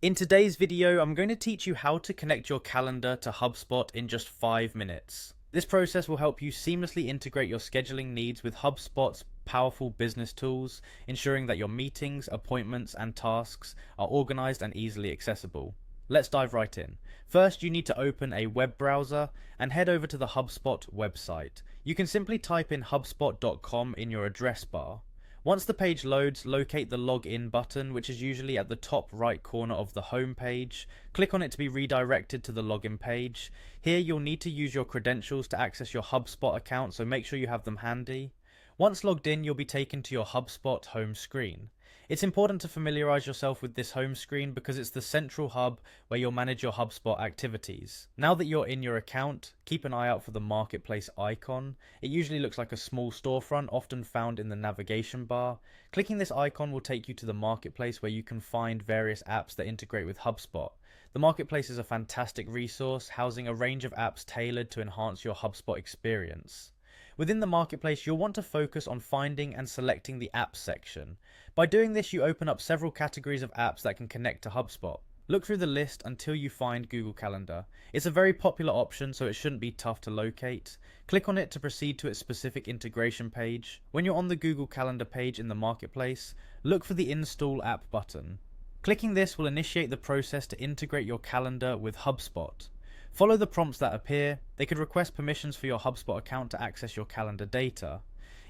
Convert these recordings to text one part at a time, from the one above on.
In today's video, I'm going to teach you how to connect your calendar to HubSpot in just 5 minutes. This process will help you seamlessly integrate your scheduling needs with HubSpot's powerful business tools, ensuring that your meetings, appointments, and tasks are organized and easily accessible. Let's dive right in. First, you need to open a web browser and head over to the HubSpot website. You can simply type in hubspot.com in your address bar. Once the page loads, locate the login button, which is usually at the top right corner of the home page. Click on it to be redirected to the login page. Here you'll need to use your credentials to access your HubSpot account, so make sure you have them handy. Once logged in, you'll be taken to your HubSpot home screen. It's important to familiarize yourself with this home screen because it's the central hub where you'll manage your HubSpot activities. Now that you're in your account, keep an eye out for the marketplace icon. It usually looks like a small storefront, often found in the navigation bar. Clicking this icon will take you to the marketplace where you can find various apps that integrate with HubSpot. The marketplace is a fantastic resource, housing a range of apps tailored to enhance your HubSpot experience. Within the marketplace, you'll want to focus on finding and selecting the apps section. By doing this, you open up several categories of apps that can connect to HubSpot. Look through the list until you find Google Calendar. It's a very popular option, so it shouldn't be tough to locate. Click on it to proceed to its specific integration page. When you're on the Google Calendar page in the marketplace, look for the Install App button. Clicking this will initiate the process to integrate your calendar with HubSpot. Follow the prompts that appear. They could request permissions for your HubSpot account to access your calendar data.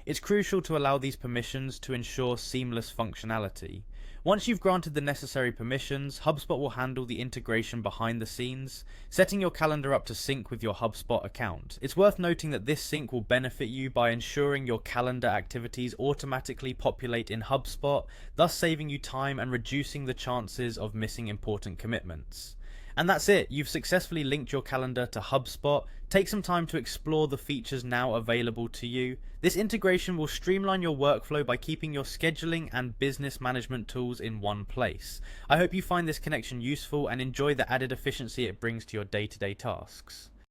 It's crucial to allow these permissions to ensure seamless functionality. Once you've granted the necessary permissions, HubSpot will handle the integration behind the scenes, setting your calendar up to sync with your HubSpot account. It's worth noting that this sync will benefit you by ensuring your calendar activities automatically populate in HubSpot, thus saving you time and reducing the chances of missing important commitments. And that's it, you've successfully linked your calendar to HubSpot. Take some time to explore the features now available to you. This integration will streamline your workflow by keeping your scheduling and business management tools in one place. I hope you find this connection useful and enjoy the added efficiency it brings to your day-to-day tasks.